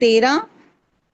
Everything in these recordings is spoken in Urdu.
13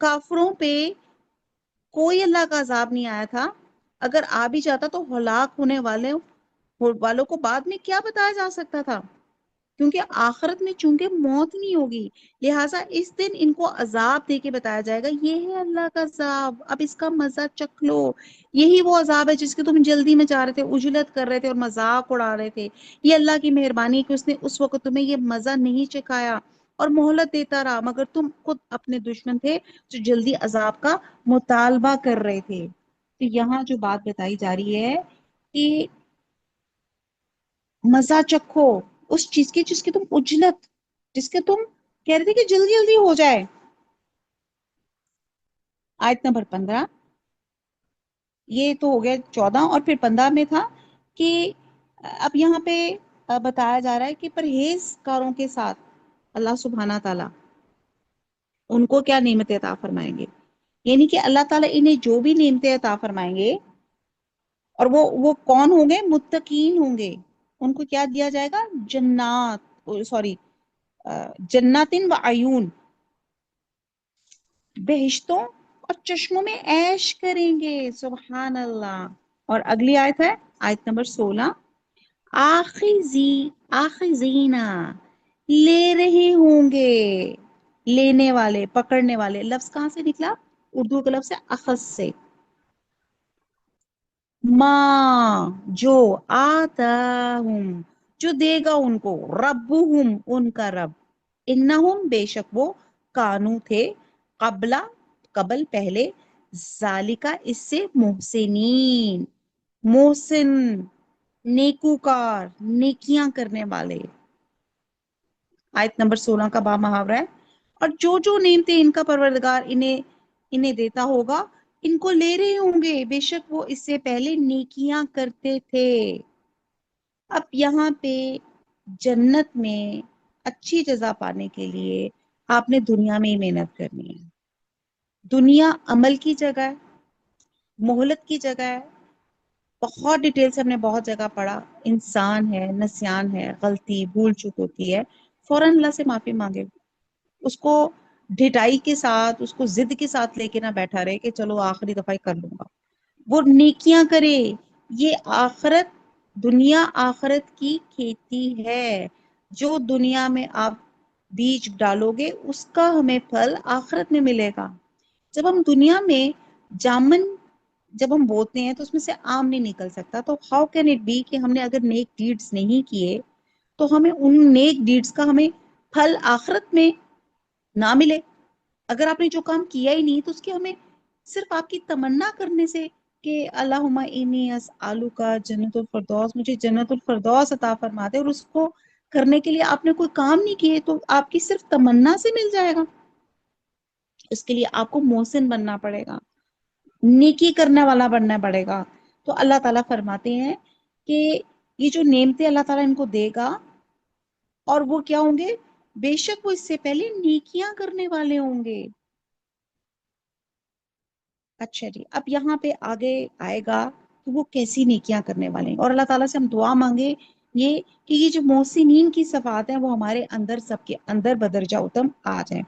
کافروں پہ کوئی اللہ کا عذاب نہیں آیا تھا، اگر آ بھی جاتا تو ہلاک ہونے والوں کو بعد میں کیا بتایا جا سکتا تھا، کیونکہ آخرت میں چونکہ موت نہیں ہوگی، لہٰذا اس دن ان کو عذاب دے کے بتایا جائے گا یہ ہے اللہ کا عذاب، اب اس کا مزہ چکھ لو، یہی وہ عذاب ہے جس کے تم جلدی میں چاہ رہے تھے، اجلت کر رہے تھے اور مذاق اڑا رہے تھے، یہ اللہ کی مہربانی کہ اس نے اس وقت تمہیں یہ مزہ نہیں چکھایا اور مہلت دیتا رہا، مگر تم خود اپنے دشمن تھے جو جلدی عذاب کا مطالبہ کر رہے تھے۔ تو یہاں جو بات بتائی جا رہی ہے کہ مزہ چکھو اس چیز کی جس کی تم اجلت، جس کے تم کہہ رہے تھے کہ جلدی جلدی ہو جائے۔ آیت نمبر 15، یہ تو ہو گیا 14، اور پھر 15 میں تھا کہ اب یہاں پہ بتایا جا رہا ہے کہ پرہیزگاروں کے ساتھ اللہ سبحانہ تعالیٰ ان کو کیا نعمت عطا فرمائیں گے، یعنی کہ اللہ تعالیٰ انہیں جو بھی نعمتیں عطا فرمائیں گے، اور وہ کون ہوں گے؟ متقین ہوں گے، ان کو کیا دیا جائے گا؟ جنات، سوری، جناتن و عیون، بہشتوں اور چشموں میں عیش کریں گے، سبحان اللہ۔ اور اگلی آیت ہے آیت نمبر 16، آخذینا، لے رہے ہوں گے، لینے والے، پکڑنے والے، لفظ کہاں سے نکلا؟ اردو کے لفظ سے اخذ سے، ماں جو، آتاہم جو دے گا ان کو، ربہم ان کا رب، انہم بے شک وہ، کانو تھے، قبل پہلے، ذالکا اس سے، محسنین محسن، نیکوکار، نیکیاں کرنے والے۔ آیت نمبر 16 کا با محاورہ ہے، اور جو جو نعمتیں ان کا پروردگار انہیں دیتا ہوگا ان کو لے رہے ہوں گے، بے شک وہ اس سے پہلے نیکیاں کرتے تھے۔ اب یہاں پہ جنت میں اچھی جزا پانے کے لیے آپ نے دنیا میں ہی محنت کرنی ہے۔ دنیا عمل کی جگہ ہے، مہلت کی جگہ ہے، بہت ڈیٹیل سے ہم نے بہت جگہ پڑھا، انسان ہے، نسیان ہے، غلطی بھول چک ہوتی ہے، فوراً اللہ سے معافی مانگے، اس کو ڈھٹائی کے ساتھ، اس کو ضد کے ساتھ لے کے نہ بیٹھا رہے کہ چلو آخری دفعہ ہی کر لوں گا، وہ نیکیاں کرے۔ یہ آخرت، دنیا آخرت کی کھیتی ہے، جو دنیا میں آپ بیج ڈالو گے اس کا ہمیں پھل آخرت میں ملے گا۔ جب ہم دنیا میں جامن جب ہم بوتے ہیں تو اس میں سے آم نہیں نکل سکتا، تو ہاؤ کین اٹ بی کہ ہم نے اگر نیک ڈیڈز نہیں کیے تو ہمیں ان نیک ڈیڈز کا ہمیں پھل آخرت میں نہ ملے؟ اگر آپ نے جو کام کیا ہی نہیں تو اس کی ہمیں صرف آپ کی تمنا کرنے سے کہ اللہم انی اسالک جنت الفردوس، مجھے جنت الفردوس عطا فرما دے، اور اس کو کرنے کے لیے آپ نے کوئی کام نہیں کیے تو آپ کی صرف تمنا سے مل جائے گا؟ اس کے لیے آپ کو محسن بننا پڑے گا، نیکی کرنے والا بننا پڑے گا۔ تو اللہ تعالیٰ فرماتے ہیں کہ یہ جو نعمتیں اللہ تعالیٰ ان کو دے گا، اور وہ کیا ہوں گے؟ بے شک وہ اس سے پہلے نیکیاں کرنے والے ہوں گے۔ اچھا جی، اب یہاں پہ آگے آئے گا کہ وہ کیسی نیکیاں کرنے والے ہیں، اور اللہ تعالیٰ سے ہم دعا مانگے یہ کہ یہ جو محسنین کی صفات ہیں وہ ہمارے اندر، سب کے اندر بدرجہ اتم آ جائیں۔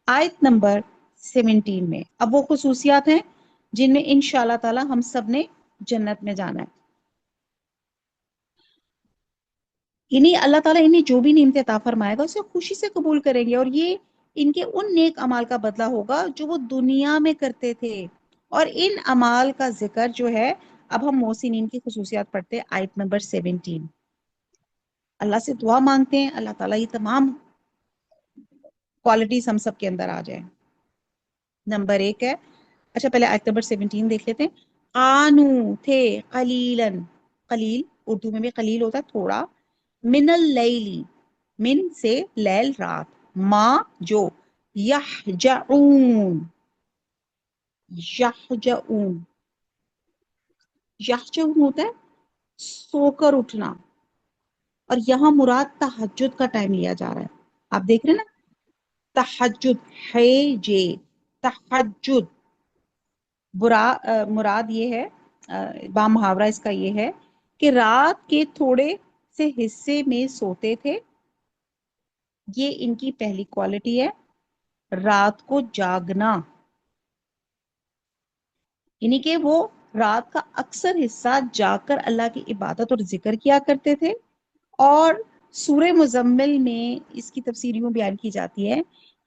آیت نمبر 17 میں اب وہ خصوصیات ہیں جن میں انشاءاللہ تعالی ہم سب نے جنت میں جانا ہے، یعنی اللہ تعالیٰ انہیں جو بھی نعمت عطا فرمائے گا اسے خوشی سے قبول کریں گے، اور یہ ان کے ان نیک اعمال کا بدلہ ہوگا جو وہ دنیا میں کرتے تھے۔ اور ان اعمال کا ذکر جو ہے، اب ہم محسنین کی خصوصیات پڑھتے ہیں، آیت نمبر 17۔ اللہ سے دعا مانگتے ہیں اللہ تعالیٰ یہ تمام کوالٹیز ہم سب کے اندر آ جائیں۔ نمبر 1 ہے، اچھا پہلے آیت نمبر 17 دیکھ لیتے ہیں۔ آنو تھے، قلیلاً، قلیل اردو میں بھی قلیل ہوتا ہے تھوڑا، من اللیلی، من سے لیل رات، ما جو، یحجعون، یحجعون، یحجعون ہوتا ہے سو کر اٹھنا، اور یہاں مراد تہجد کا ٹائم لیا جا رہا ہے، آپ دیکھ رہے ہیں نا، تہجد ہے جے، تہجد مراد یہ ہے، با محاورہ اس کا یہ ہے کہ رات کے تھوڑے سے حصے میں سوتے تھے، یہ ان کی پہلی کوالٹی ہے، رات کو جاگنا۔ یعنی کہ وہ رات کا اکثر حصہ جاگ کر اللہ کی عبادت اور ذکر کیا کرتے تھے. اور سورہ مزمل میں اس کی تفسیر یوں بیان کی جاتی ہے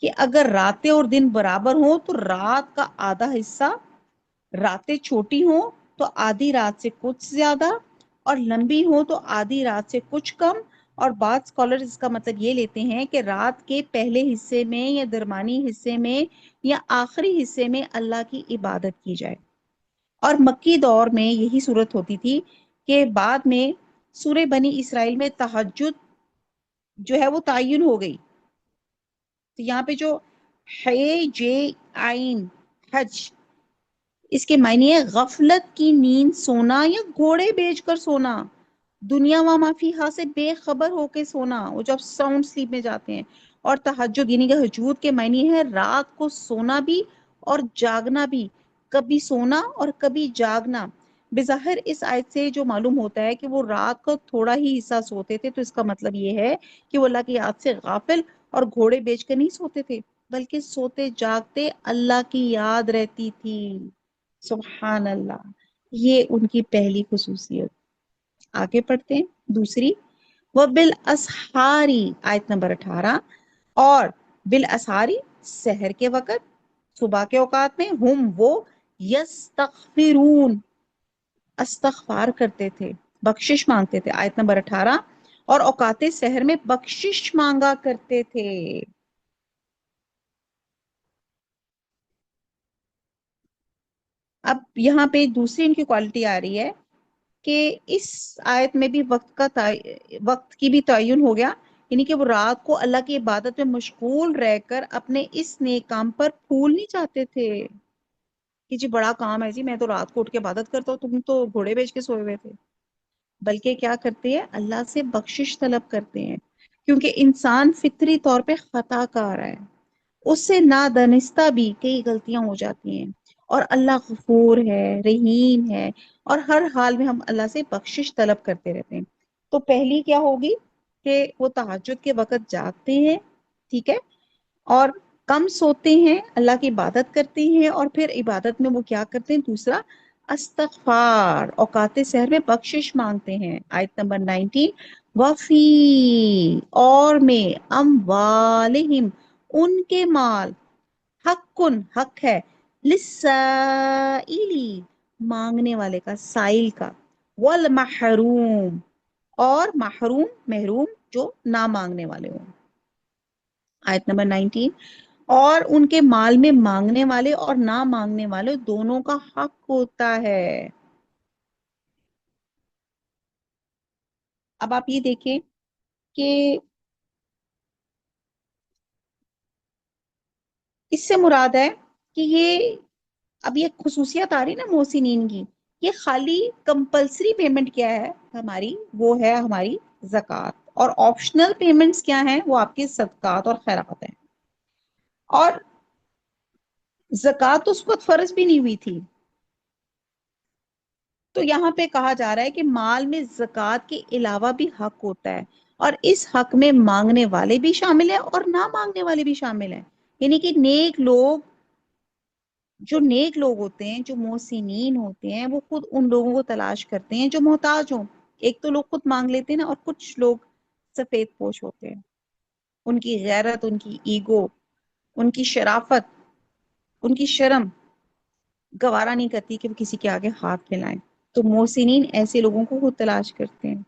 کہ اگر راتیں اور دن برابر ہوں تو رات کا آدھا حصہ، راتیں چھوٹی ہوں تو آدھی رات سے کچھ زیادہ، اور لمبی ہوں تو آدھی رات سے کچھ کم. اور بعض اسکالر اس کا مطلب یہ لیتے ہیں کہ رات کے پہلے حصے میں یا درمیانی حصے میں یا آخری حصے میں اللہ کی عبادت کی جائے. اور مکی دور میں یہی صورت ہوتی تھی کہ بعد میں سورہ بنی اسرائیل میں تہجد جو ہے وہ تعین ہو گئی. تو یہاں پہ جو ہے جے آئین حج، اس کے معنی ہے غفلت کی نیند سونا یا گھوڑے بیچ کر سونا، دنیا و مافیہا سے بے خبر ہو کے سونا، وہ جب ساؤنڈ سلیپ میں جاتے ہیں. اور تہجد یعنی کہ ہجود کے معنی ہے رات کو سونا بھی اور جاگنا بھی، کبھی سونا اور کبھی جاگنا. بظاہر اس آیت سے جو معلوم ہوتا ہے کہ وہ رات کو تھوڑا ہی حصہ سوتے تھے، تو اس کا مطلب یہ ہے کہ وہ اللہ کی یاد سے غافل اور گھوڑے بیچ کر نہیں سوتے تھے، بلکہ سوتے جاگتے اللہ کی یاد رہتی تھی. سبحان اللہ، یہ ان کی پہلی خصوصیت. آگے پڑھتے ہیں دوسری، وَبِالْأَسْحَارِ آیت نمبر 18، اور بالاسحاری سحر کے وقت، صبح کے اوقات میں، ہم وہ یستغفرون استغفار کرتے تھے، بخشش مانگتے تھے. آیت نمبر 18، اور اوقات سحر میں بخشش مانگا کرتے تھے. اب یہاں پہ دوسری ان کی کوالٹی آ رہی ہے کہ اس آیت میں بھی وقت کی بھی تعین ہو گیا، یعنی کہ وہ رات کو اللہ کی عبادت میں مشغول رہ کر اپنے اس نیک کام پر پھول نہیں چاہتے تھے کہ جی بڑا کام ہے جی، میں تو رات کو اٹھ کے عبادت کرتا ہوں، تم تو گھوڑے بیچ کے سوئے ہوئے تھے. بلکہ کیا کرتے ہیں؟ اللہ سے بخشش طلب کرتے ہیں، کیونکہ انسان فطری طور پہ خطا کار ہے، اس سے نادانستہ بھی کئی غلطیاں ہو جاتی ہیں. اور اللہ غفور ہے، رحیم ہے، اور ہر حال میں ہم اللہ سے بخشش طلب کرتے رہتے ہیں. تو پہلی کیا ہوگی کہ وہ تہجد کے وقت جاگتے ہیں، ٹھیک ہے، اور کم سوتے ہیں، اللہ کی عبادت کرتے ہیں، اور پھر عبادت میں وہ کیا کرتے ہیں؟ دوسرا، استغفار، اوقات سحر میں بخشش مانگتے ہیں. آیت نمبر 19، وفی اور میں، اموالہم ان کے مال، حق ہے، للسائلی مانگنے والے کا، سائل کا، والمحروم اور محروم جو نہ مانگنے والے ہوں. آیت نمبر 19، اور ان کے مال میں مانگنے والے اور نہ مانگنے والے دونوں کا حق ہوتا ہے. اب آپ یہ دیکھیں کہ اس سے مراد ہے کہ یہ اب یہ خصوصیت آ رہی نا محسنین کی، یہ خالی کمپلسری پیمنٹ کیا ہے ہماری؟ وہ ہے ہماری زکوٰۃ. اور آپشنل پیمنٹس کیا ہیں؟ وہ آپ کے صدقات اور خیرات ہیں. اور زکوٰۃ تو اس وقت فرض بھی نہیں ہوئی تھی. تو یہاں پہ کہا جا رہا ہے کہ مال میں زکوٰۃ کے علاوہ بھی حق ہوتا ہے، اور اس حق میں مانگنے والے بھی شامل ہیں اور نہ مانگنے والے بھی شامل ہیں. یعنی کہ نیک لوگ ہوتے ہیں، جو محسنین ہوتے ہیں، وہ خود ان لوگوں کو تلاش کرتے ہیں جو محتاج ہوں. ایک تو لوگ خود مانگ لیتے ہیں نا، اور کچھ لوگ سفید پوش ہوتے ہیں، ان کی غیرت، ان کی ایگو، ان کی شرافت، ان کی شرم گوارا نہیں کرتی کہ وہ کسی کے آگے ہاتھ پھیلائیں. تو محسنین ایسے لوگوں کو خود تلاش کرتے ہیں.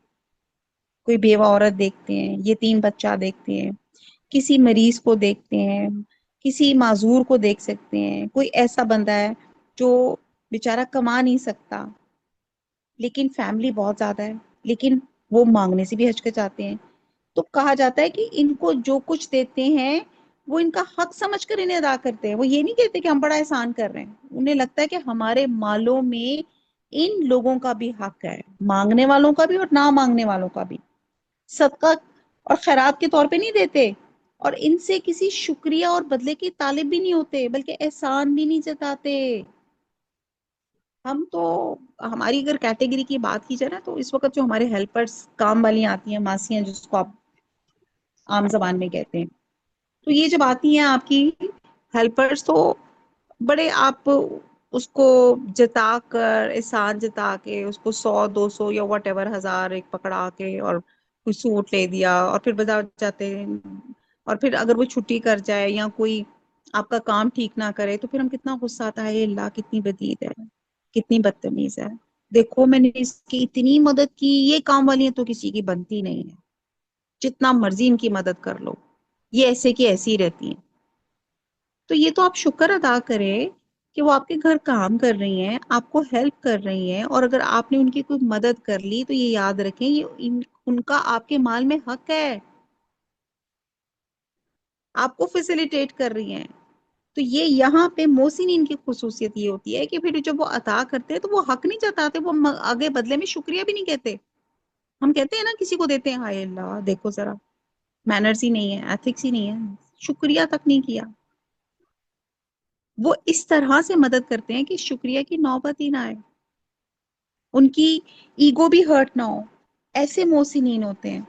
کوئی بیوہ عورت دیکھتے ہیں، یتیم بچہ دیکھتے ہیں، کسی مریض کو دیکھتے ہیں، کسی معذور کو دیکھ سکتے ہیں، کوئی ایسا بندہ ہے جو بیچارہ کما نہیں سکتا لیکن فیملی بہت زیادہ ہے، لیکن وہ مانگنے سے بھی ہچکچاتے ہیں. تو کہا جاتا ہے کہ ان کو جو کچھ دیتے ہیں وہ ان کا حق سمجھ کر انہیں ادا کرتے ہیں. وہ یہ نہیں کہتے کہ ہم بڑا احسان کر رہے ہیں، انہیں لگتا ہے کہ ہمارے مالوں میں ان لوگوں کا بھی حق ہے، مانگنے والوں کا بھی اور نہ مانگنے والوں کا بھی. صدقہ اور خیرات کے طور پہ نہیں دیتے، اور ان سے کسی شکریہ اور بدلے کی طالب بھی نہیں ہوتے، بلکہ احسان بھی نہیں جتاتے. ہم تو، ہماری اگر کیٹیگری کی بات کی جائے نا، تو اس وقت جو ہمارے ہیلپرز کام والی آتی ہیں، ماسیاں جس کو آپ عام زبان میں کہتے ہیں، تو یہ جب آتی ہیں آپ کی ہیلپرز، تو بڑے آپ اس کو جتا کر، احسان جتا کے اس کو 100 200 یا واٹ ایور 1000 ایک پکڑا کے اور کوئی سوٹ لے دیا، اور پھر بتا جاتے ہیں، اور پھر اگر وہ چھٹی کر جائے یا کوئی آپ کا کام ٹھیک نہ کرے تو پھر ہم کتنا غصہ آتا ہے، "اے اللہ کتنی بدید ہے، کتنی بدتمیز ہے، دیکھو میں نے اس کی اتنی مدد کی، یہ کام والی تو کسی کی بنتی نہیں ہے، جتنا مرضی ان کی مدد کر لو، یہ ایسے کی ایسی ہی رہتی ہیں"۔ تو یہ تو آپ شکر ادا کریں کہ وہ آپ کے گھر کام کر رہی ہیں، آپ کو ہیلپ کر رہی ہیں، اور اگر آپ نے ان کی کوئی مدد کر لی تو یہ یاد رکھیں یہ ان کا آپ کے مال میں حق ہے، آپ کو فیسیلیٹیٹ کر رہی ہیں۔ تو یہ یہاں پہ محسنین کی خصوصیت یہ ہوتی ہے کہ پھر جب وہ عطا کرتے ہیں تو وہ حق نہیں جتاتے، وہ آگے بدلے میں شکریہ بھی نہیں کہتے۔ ہم کہتے ہیں نا کسی کو دیتے ہیں، ہائے اللہ دیکھو ذرا مینرز ہی نہیں ہے، ایتھکس ہی نہیں ہے، شکریہ تک نہیں کیا۔ وہ اس طرح سے مدد کرتے ہیں کہ شکریہ کی نوبت ہی نہ آئے، ان کی ایگو بھی ہرٹ نہ ہو، ایسے محسنین ہوتے ہیں۔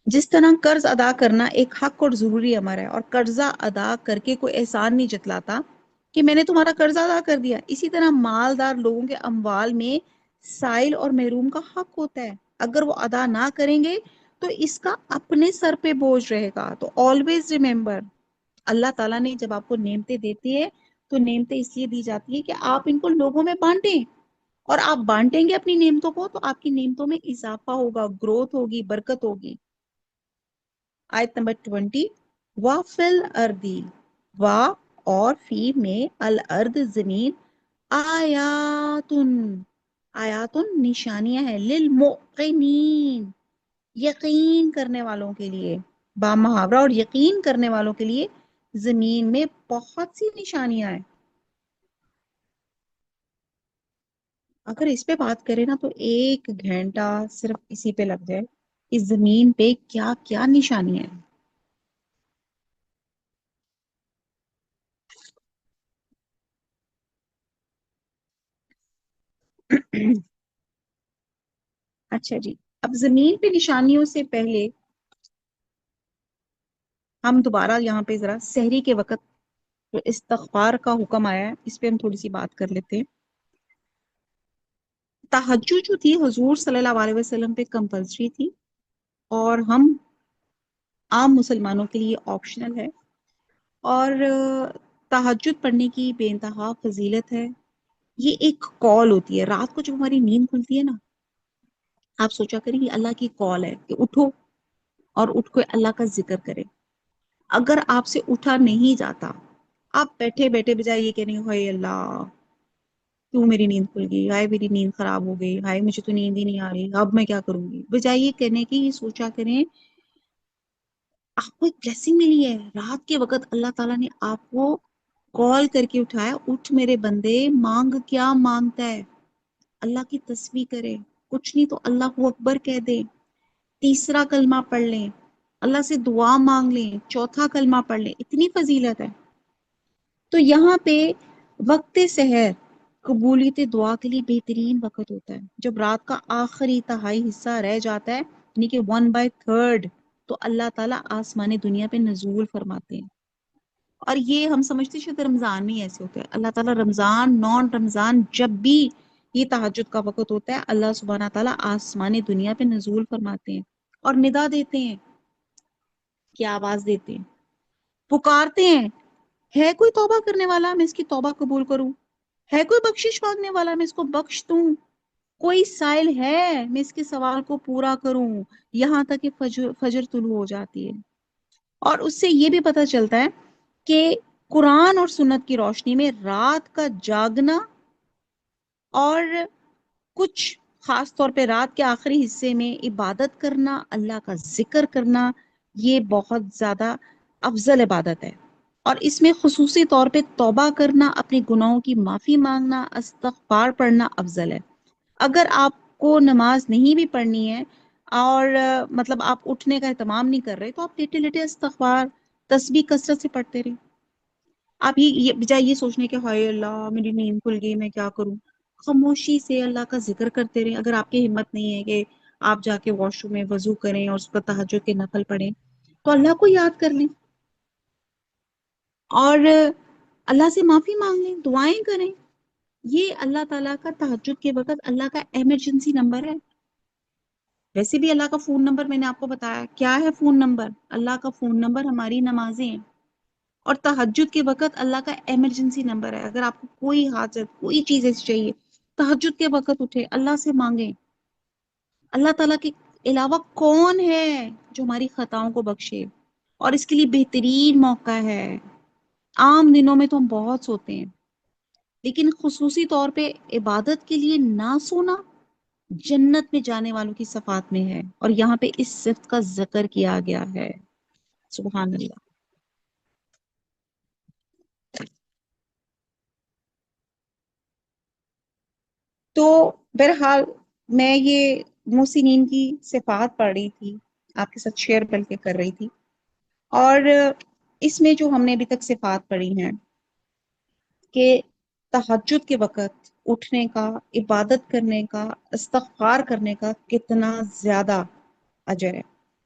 جس طرح قرض ادا کرنا ایک حق اور ضروری امر ہے، اور قرضہ ادا کر کے کوئی احسان نہیں جتلاتا کہ میں نے تمہارا قرضہ ادا کر دیا، اسی طرح مالدار لوگوں کے اموال میں سائل اور محروم کا حق ہوتا ہے، اگر وہ ادا نہ کریں گے تو اس کا اپنے سر پہ بوجھ رہے گا۔ تو آلویز ریممبر، اللہ تعالیٰ نے جب آپ کو نعمتیں دیتی ہے تو نعمتیں اس لیے دی جاتی ہے کہ آپ ان کو لوگوں میں بانٹیں، اور آپ بانٹیں گے اپنی نعمتوں کو تو آپ کی نعمتوں میں اضافہ ہوگا، گروتھ ہوگی، برکت ہوگی۔ آیت نمبر 20، وَفِي الْأَرْضِ، وا اور فی میں، الارض زمین، آیاتن، آیاتن نشانیاں ہیں، للموقنین یقین کرنے والوں کے لیے، با محاورہ اور یقین کرنے والوں کے لیے زمین میں بہت سی نشانیاں ہیں۔ اگر اس پہ بات کریں نا تو 1 گھنٹہ صرف اسی پہ لگ جائے، اس زمین پہ کیا کیا نشانیاں ہیں۔ اچھا جی، اب زمین پہ نشانیوں سے پہلے ہم دوبارہ یہاں پہ ذرا سحری کے وقت جو استغفار کا حکم آیا ہے اس پہ ہم تھوڑی سی بات کر لیتے ہیں۔ تہجد جو تھی حضور صلی اللہ علیہ وسلم پہ کمپلسری تھی، اور ہم عام مسلمانوں کے لیے آپشنل ہے، اور تہجد پڑھنے کی بے انتہا فضیلت ہے۔ یہ ایک کال ہوتی ہے رات کو جب ہماری نیند کھلتی ہے نا، آپ سوچا کریں یہ اللہ کی کال ہے کہ اٹھو اور اٹھ کے اللہ کا ذکر کرے۔ اگر آپ سے اٹھا نہیں جاتا، آپ بیٹھے بیٹھے بجائے یہ کہنے ہائے اللہ کیوں میری نیند کھل گئی، ہائے میری نیند خراب ہو گئی، ہائے مجھے تو نیند ہی نہیں آ رہی، اب میں کیا کروں گی، بجائے یہ کہنے کی یہ سوچا کریں آپ کو ایک بلیسنگ ملی ہے رات کے وقت، اللہ تعالیٰ نے آپ کو کال کر کے اٹھایا، اٹھ میرے بندے مانگ، کیا مانگتا ہے، اللہ کی تسبیح کرے، کچھ نہیں تو اللہ اکبر کہہ دے، تیسرا کلمہ پڑھ لیں، اللہ سے دعا مانگ لیں، چوتھا کلمہ پڑھ لیں، اتنی فضیلت ہے۔ تو یہاں پہ وقت سحر قبولیت دعا کے لیے بہترین وقت ہوتا ہے، جب رات کا آخری تہائی حصہ رہ جاتا ہے، یعنی کہ 1/3، تو اللہ تعالیٰ آسمان دنیا پہ نزول فرماتے ہیں۔ اور یہ ہم سمجھتے شاید رمضان میں ہی ایسے ہوتے ہیں، اللہ تعالیٰ رمضان نان رمضان جب بھی یہ تہجد کا وقت ہوتا ہے، اللہ سبحانہ تعالیٰ آسمان دنیا پہ نزول فرماتے ہیں اور ندا دیتے ہیں، کیا آواز دیتے ہیں، پکارتے ہیں، ہے کوئی توبہ کرنے والا میں اس کی توبہ قبول کروں، ہے کوئی بخشش مانگنے والا میں اس کو بخش دوں، کوئی سائل ہے میں اس کے سوال کو پورا کروں، یہاں تک کہ فجر طلوع ہو جاتی ہے۔ اور اس سے یہ بھی پتہ چلتا ہے کہ قرآن اور سنت کی روشنی میں رات کا جاگنا، اور کچھ خاص طور پہ رات کے آخری حصے میں عبادت کرنا، اللہ کا ذکر کرنا، یہ بہت زیادہ افضل عبادت ہے، اور اس میں خصوصی طور پہ توبہ کرنا، اپنے گناہوں کی معافی مانگنا، استغفار پڑھنا افضل ہے۔ اگر آپ کو نماز نہیں بھی پڑھنی ہے، اور مطلب آپ اٹھنے کا اہتمام نہیں کر رہے، تو آپ لیٹے لیٹے استغفار تسبیح کثرت سے پڑھتے رہیں۔ آپ بجائے یہ سوچنے کہ ہائے اللہ میری نیند کھل گئی میں کیا کروں، خاموشی سے اللہ کا ذکر کرتے رہیں۔ اگر آپ کی ہمت نہیں ہے کہ آپ جا کے واش روم میں وضو کریں اور اس پر تہجد کے نفل پڑھیں، تو اللہ کو یاد کر لیں۔ اور اللہ سے معافی مانگ لیں، دعائیں کریں. یہ اللہ تعالیٰ کا تہجد کے وقت اللہ کا ایمرجنسی نمبر ہے. ویسے بھی اللہ کا فون نمبر میں نے آپ کو بتایا کیا ہے. فون نمبر اللہ کا فون نمبر ہماری نمازیں ہیں. اور تہجد کے وقت اللہ کا ایمرجنسی نمبر ہے. اگر آپ کو کوئی حاجت کوئی چیز ایسی چاہیے، تہجد کے وقت اٹھے اللہ سے مانگیں. اللہ تعالیٰ کے علاوہ کون ہے جو ہماری خطاؤں کو بخشے؟ اور اس کے لیے بہترین موقع ہے. عام دنوں میں تو ہم بہت سوتے ہیں، لیکن خصوصی طور پہ عبادت کے لیے نہ سونا جنت میں جانے والوں کی صفات میں ہے. اور یہاں پہ اس صفت کا ذکر کیا گیا ہے. سبحان اللہ. تو بہرحال میں یہ محسنین کی صفات پڑھ رہی تھی، آپ کے ساتھ شیئر بلکہ کر رہی تھی. اور اس میں جو ہم نے ابھی تک صفات پڑھی ہیں کہ تہجد کے وقت اٹھنے کا، عبادت کرنے کا، استغفار کرنے کا کتنا زیادہ اجر ہے.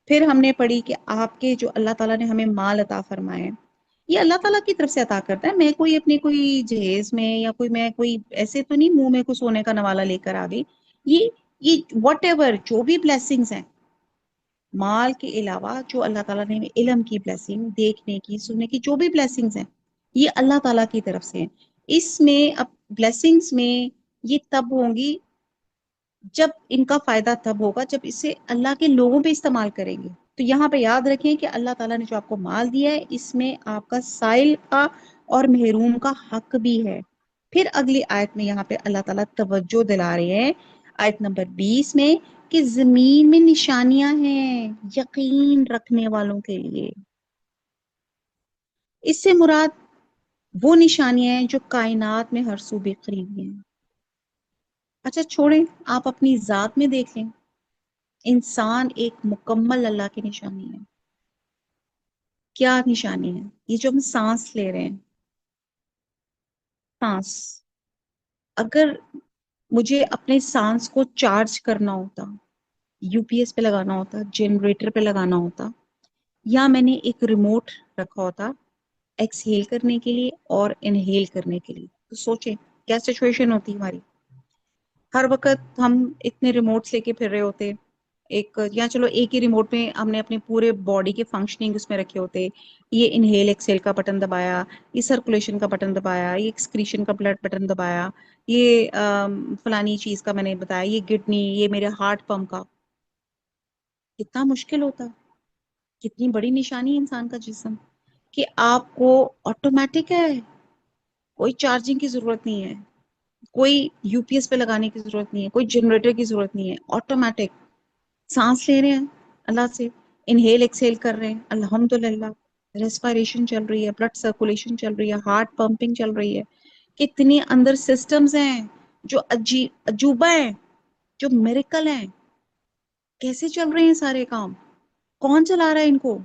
پھر ہم نے پڑھی کہ آپ کے جو اللہ تعالیٰ نے ہمیں مال عطا فرمائے ہیں، یہ اللہ تعالیٰ کی طرف سے عطا کرتا ہے. میں کوئی اپنی کوئی جہیز میں یا کوئی میں کوئی ایسے تو نہیں منہ میں کوئی سونے کا نوالا لے کر آ گئی. یہ واٹ ایور جو بھی بلیسنگز ہیں مال کے علاوہ، جو اللہ تعالیٰ نے علم کی بلیسنگ، دیکھنے کی، سننے کی جو بھی بلیسنگز ہیں، یہ اللہ تعالیٰ کی طرف سے ہیں. اس میں اب بلیسنگز میں یہ تب ہوں گی جب ان کا فائدہ تب ہوگا جب اسے اللہ کے لوگوں پہ استعمال کریں گے. تو یہاں پہ یاد رکھیں کہ اللہ تعالیٰ نے جو آپ کو مال دیا ہے، اس میں آپ کا سائل کا اور محروم کا حق بھی ہے. پھر اگلی آیت میں یہاں پہ اللہ تعالیٰ توجہ دلا رہے ہیں آیت نمبر 20 میں کہ زمین میں نشانیاں ہیں یقین رکھنے والوں کے لیے. اس سے مراد وہ نشانیاں ہیں جو کائنات میں ہر سو بکھری ہوئی ہیں. اچھا چھوڑیں، آپ اپنی ذات میں دیکھ لیں. انسان ایک مکمل اللہ کی نشانی ہے. کیا نشانی ہے؟ یہ جو ہم سانس لے رہے ہیں، سانس. اگر مجھے اپنے سانس کو چارج کرنا ہوتا، یو پی ایس پہ لگانا ہوتا، جنریٹر پہ لگانا ہوتا، یا میں نے ایک ریموٹ رکھا ہوتا ایکسہیل کرنے کے لیے اور انہیل کرنے کے لیے، تو سوچیں کیا سچویشن ہوتی ہماری. ہر وقت ہم اتنے ریموٹس لے کے پھر رہے ہوتے. ایک یا چلو ایک ہی ریموٹ میں ہم نے اپنے پورے باڈی کے فنکشننگ اس میں رکھے ہوتے. یہ انہیل ایکسیل کا بٹن دبایا، یہ سرکولیشن کا بٹن دبایا، یہ ایکسکریشن کا بلڈ بٹن دبایا، یہ فلانی چیز کا میں نے بتایا، یہ کڈنی، یہ میرے ہارٹ پمپ کا. کتنا مشکل ہوتا. کتنی بڑی نشانی ہے انسان کا جسم کہ آپ کو آٹومیٹک ہے، کوئی چارجنگ کی ضرورت نہیں ہے، کوئی یو پی ایس پہ لگانے کی ضرورت نہیں ہے، کوئی جنریٹر کی ضرورت نہیں ہے. آٹومیٹک سانس لے رہے ہیں اللہ سے، انہیل ایکسیل کر رہے ہیں الحمدللہ، ریسپائریشن چل رہی ہے، بلڈ سرکولیشن چل رہی ہے، ہارٹ پمپنگ چل رہی ہے. کتنی اندر سسٹمز ہیں جو عجوبہ ہیں، جو میریکل ہیں. کیسے چل رہے ہیں سارے کام؟ کون چلا رہا ہے ان کو؟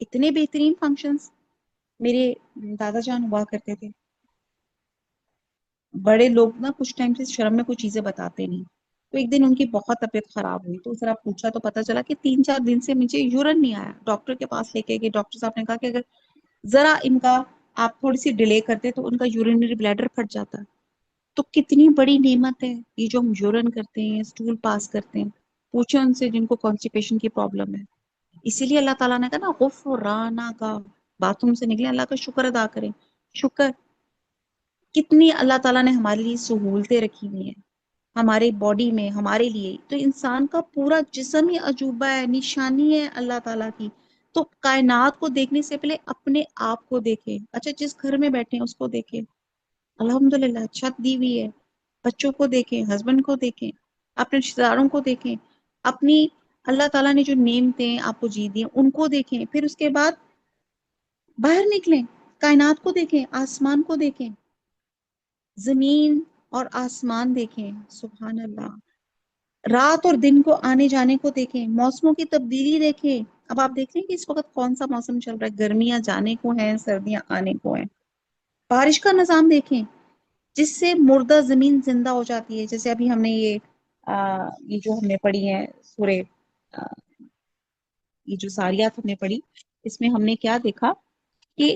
اتنے بہترین فنکشنز. میرے دادا جان ہوا کرتے تھے. بڑے لوگ نا کچھ ٹائم سے شرم میں کوئی چیزیں بتاتے نہیں. تو ایک دن ان کی بہت طبیعت خراب ہوئی، تو ذرا پوچھا تو پتا چلا کہ 3-4 دن سے مجھے یورن نہیں آیا. ڈاکٹر کے پاس لے کے گئے، ڈاکٹر صاحب نے کہا کہ اگر ذرا ان کا آپ تھوڑی سی ڈیلے کرتے تو ان کا یورینری بلیڈر پھٹ جاتا. تو کتنی بڑی نعمت ہے یہ جو ہم یورن کرتے ہیں، اسٹول پاس کرتے ہیں. پوچھیں ان سے جن کو کانسٹیپیشن کی پرابلم ہے. اسی لیے اللہ تعالیٰ نے کہا نا غفرانہ کا، باتھ روم سے نکلے اللہ کا شکر ادا کریں. شکر کتنی اللہ تعالیٰ نے ہمارے لیے سہولتیں رکھی ہوئی ہیں ہمارے باڈی میں ہمارے لیے. تو انسان کا پورا جسم ہی عجوبہ ہے، نشانی ہے اللہ تعالیٰ کی. تو کائنات کو دیکھنے سے پہلے اپنے آپ کو دیکھیں. اچھا جس گھر میں بیٹھے ہیں اس کو دیکھیں، الحمدللہ چھت دی ہوئی ہے. بچوں کو دیکھیں، ہسبینڈ کو دیکھیں، اپنے رشتے داروں کو دیکھیں، اپنی اللہ تعالیٰ نے جو نعمتیں آپ کو جی دی ہیں ان کو دیکھیں. پھر اس کے بعد باہر نکلیں، کائنات کو دیکھیں، آسمان کو دیکھیں، زمین اور آسمان دیکھیں. سبحان اللہ. رات اور دن کو آنے جانے کو دیکھیں، موسموں کی تبدیلی دیکھیں. اب آپ دیکھ لیں کہ اس وقت کون سا موسم چل رہا ہے. گرمیاں جانے کو ہیں، سردیاں آنے کو ہیں. بارش کا نظام دیکھیں جس سے مردہ زمین زندہ ہو جاتی ہے. جیسے ابھی ہم نے یہ جو ہم نے پڑھی ہے سورہ، یہ جو ساریات ہم نے پڑھی، اس میں ہم نے کیا دیکھا کہ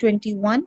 21,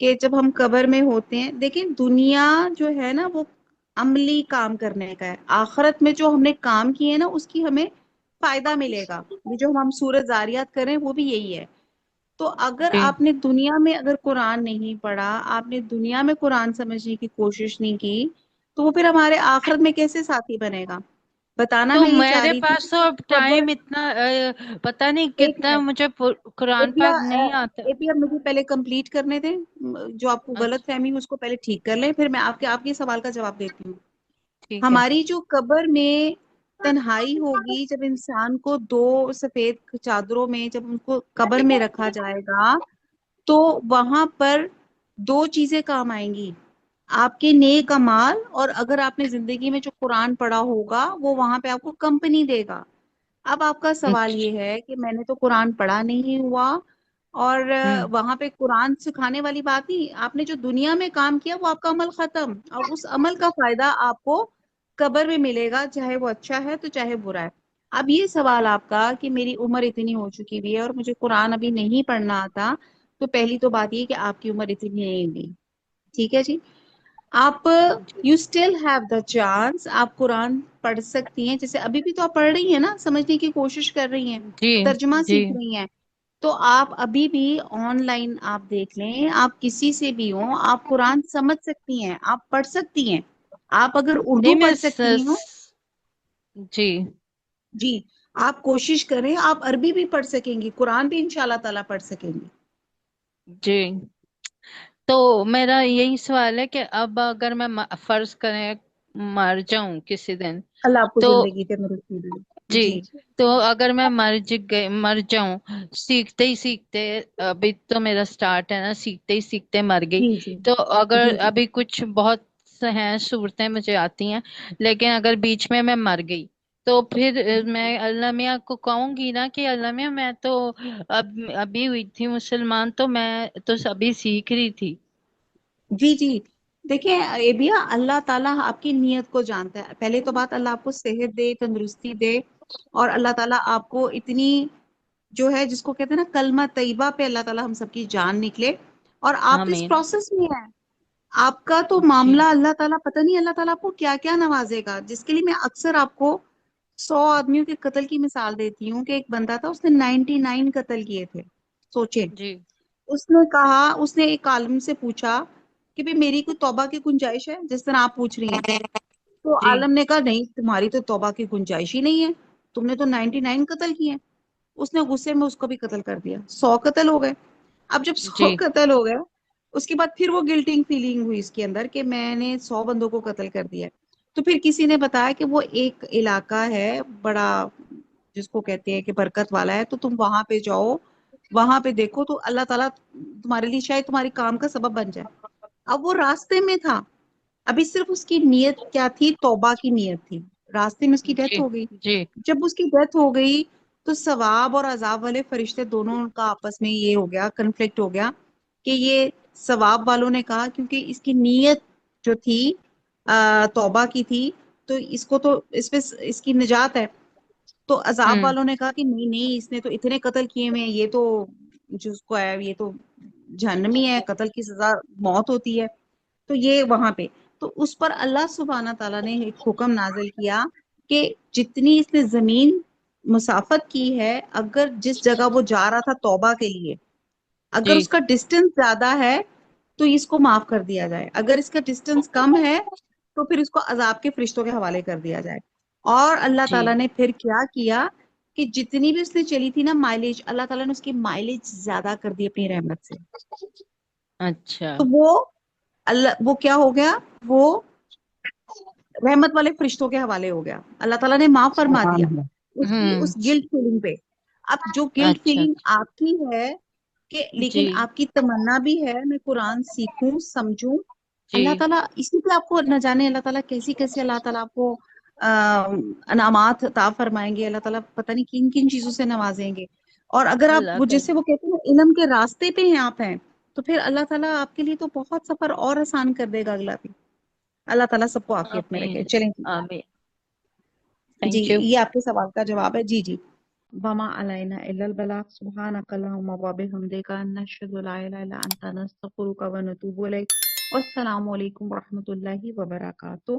کہ جب ہم قبر میں ہوتے ہیں، دیکھیں دنیا جو ہے نا وہ عملی کام کرنے کا ہے، آخرت میں جو ہم نے کام کیے نا اس کی ہمیں فائدہ ملے گا، یہ جو ہم سورۃ زاریات کر رہے ہیں وہ بھی یہی ہے۔ تو اگر جی آپ نے دنیا میں اگر قرآن نہیں پڑھا، آپ نے دنیا میں قرآن سمجھنے کی کوشش نہیں کی، تو وہ پھر ہمارے آخرت میں کیسے ساتھی بنے گا؟ بتانا تو میں یہ چاہ میرے رہی تھی پاس تو اب قبر، ٹائم اتنا پتہ نہیں ایک کتنا، منٹ مجھے قرآن ایپیا پاک نہیں آتا۔ ایپیا مجھے پہلے کمپلیٹ کرنے دیں، جو آپ کو غلط اچھا فہمی ہے اس کو پہلے ٹھیک کر لیں، پھر میں آپ کے سوال کا جواب دیتی ہوں۔ ٹھیک ہے۔ ہماری جو قبر میں تنہائی ہوگی، جب انسان کو دو سفید چادروں میں جب ان کو قبر میں رکھا جائے گا، تو وہاں پر دو چیزیں کام آئیں گی، آپ کے نیک اعمال، اور اگر آپ نے زندگی میں جو قرآن پڑھا ہوگا وہ وہاں پہ آپ کو کمپنی دے گا۔ اب آپ کا سوال اچھا یہ ہے کہ میں نے تو قرآن پڑھا نہیں ہوا، اور ہوں وہاں پہ قرآن سکھانے والی بات نہیں، آپ نے جو دنیا میں کام کیا وہ آپ کا عمل ختم، اور اس عمل کا فائدہ آپ کو قبر میں ملے گا، چاہے وہ اچھا ہے تو چاہے برا ہے۔ اب یہ سوال آپ کا کہ میری عمر اتنی ہو چکی بھی ہے اور مجھے قرآن ابھی نہیں پڑھنا آتا، تو پہلی تو بات یہ کہ آپ کی عمر اتنی نہیں ہوگی، ٹھیک ہے جی؟ آپ جی you still have the chance, آپ قرآن پڑھ سکتی ہیں، جیسے ابھی بھی تو آپ پڑھ رہی ہیں نا، سمجھنے کی کوشش کر رہی ہیں، جی ترجمہ جی سیکھ رہی ہیں، تو آپ ابھی بھی آن لائن آپ دیکھ لیں، آپ کسی سے بھی ہوں، آپ قرآن سمجھ سکتی ہیں، آپ پڑھ سکتی ہیں، آپ اگر نہیں اردو میں پڑھ سکتی ہیں جی جی، آپ کوشش کریں، آپ عربی بھی پڑھ سکیں گی، قرآن بھی انشاءاللہ تعالیٰ پڑھ سکیں گی۔ جی تو میرا یہی سوال ہے کہ اب اگر میں فرض کریں مر جاؤں کسی دن، اللہ آپ کو تو زندگی کے نصیب دے۔ جی جی تو اگر میں مر جاؤں سیکھتے ہی سیکھتے، ابھی تو میرا سٹارٹ ہے نا، سیکھتے ہی سیکھتے مر گئی، جی جی تو اگر جی جی ابھی کچھ بہت سے ہیں صورتیں مجھے آتی ہیں، لیکن اگر بیچ میں مر گئی تو پھر میں اللہ میاں کو کہوں گی نا کہ اللہ میاں میں تو ابھی ہوئی تھی مسلمان، تو میں تو ابھی سیکھ رہی تھی۔ جی جی، دیکھیں یہ بھی اللہ تعالیٰ آپ کی نیت کو جانتا ہے، پہلے تو بات اللہ آپ کو صحت دے، تندرستی دے، اور اللہ تعالیٰ آپ کو اتنی جو ہے جس کو کہتے ہیں نا کلمہ طیبہ پہ اللہ تعالیٰ ہم سب کی جان نکلے، اور آپ تو اس آمین۔ پروسیس میں ہیں، آپ کا تو جی معاملہ اللہ تعالیٰ پتہ نہیں اللہ تعالیٰ آپ کو کیا کیا نوازے گا، جس کے لیے میں اکثر آپ کو 100 آدمیوں کے قتل کی مثال دیتی ہوں، کہ ایک بندہ تھا اس نے 99 قتل کیے تھے، سوچے، جی اس نے کہا، اس نے ایک عالم سے پوچھا کہ بھی میری کوئی توبہ کی گنجائش ہے، جس طرح آپ پوچھ رہی ہیں، تو جی عالم نے کہا نہیں تمہاری تو توبہ کی گنجائش ہی نہیں ہے، تم نے تو 99 قتل کیے ہیں۔ اس نے غصے میں اس کو بھی قتل کر دیا، 100 قتل ہو گئے۔ اب جب سو جی قتل ہو گئے اس کے بعد پھر وہ گلٹنگ فیلنگ ہوئی اس کے اندر کہ میں نے 100 بندوں کو قتل کر دیا، تو پھر کسی نے بتایا کہ وہ ایک علاقہ ہے بڑا جس کو کہتے ہیں کہ برکت والا ہے، تو تم وہاں پہ جاؤ، وہاں پہ دیکھو تو اللہ تعالیٰ تمہارے لیے شاید تمہاری کام کا سبب بن جائے۔ اب وہ راستے میں تھا، ابھی صرف اس کی نیت کیا تھی؟ توبہ کی نیت تھی، راستے میں اس کی ڈیتھ جی ہو گئی۔ جی جب اس کی ڈیتھ ہو گئی تو ثواب اور عذاب والے فرشتے دونوں کا آپس میں یہ ہو گیا، کنفلکٹ ہو گیا، کہ یہ ثواب والوں نے کہا کیونکہ اس کی نیت جو تھی توبہ کی تھی، تو اس کو تو اس پہ اس کی نجات ہے، تو عذاب ہوں والوں نے کہا کہ نہیں نہیں اس نے تو اتنے قتل کیے ہوئے ہیں، یہ تو جس کو ہے یہ تو جہنمی ہے، قتل کی سزا موت ہوتی ہے، تو یہ وہاں پہ تو اس پر اللہ سبحانہ تعالیٰ نے ایک حکم نازل کیا کہ جتنی اس نے زمین مسافت کی ہے، اگر جس جگہ وہ جا رہا تھا توبہ کے لیے، اگر جی اس کا ڈسٹینس زیادہ ہے تو اس کو معاف کر دیا جائے، اگر اس کا ڈسٹینس کم ہے تو پھر اس کو عذاب کے فرشتوں کے حوالے کر دیا جائے۔ اور اللہ جی تعالیٰ نے پھر کیا کیا کہ جتنی بھی اس نے چلی تھی نا مائلیج، اللہ تعالیٰ نے اس کی مائلیج زیادہ کر دی اپنی رحمت سے، اچھا تو وہ کیا ہو گیا، وہ رحمت والے فرشتوں کے حوالے ہو گیا، اللہ تعالیٰ نے معاف فرما سبحان دیا اللہ۔ اس کی ہوں اس گلٹ فیلنگ پہ۔ اب جو گلٹ اچھا فیلنگ اچھا آپ کی ہے کہ جی لیکن آپ کی تمنا بھی ہے میں قرآن سیکھوں سمجھوں، جی اللہ تعالیٰ اسی پہ آپ کو نہ جانے اللہ تعالیٰ کیسی کیسی اللہ تعالیٰ آپ کو انعامات عطا فرمائیں گے، اللہ تعالیٰ پتہ نہیں کن کن چیزوں سے نوازیں گے، اور اگر آپ اللہ وہ کر جیسے وہ کہتے ہیں علم کے راستے پہ ہیں آپ ہیں، تو پھر اللہ تعالیٰ آپ کے لیے تو بہت سفر اور آسان کر دے گا اگلا بھی۔ اللہ تعالیٰ سب کو عافیت میں آمین رکھے، چلیں جی، آمین۔ جی تھینک یو۔ یہ آپ کے سوال کا جواب ہے، جی جی وما علینا الا البلاغ سبحانک اللہم وبحمدک نشہد لا الہ الا انت نستغفرک ونتوب الیک والسلام علیکم ورحمۃ اللہ وبرکاتہ.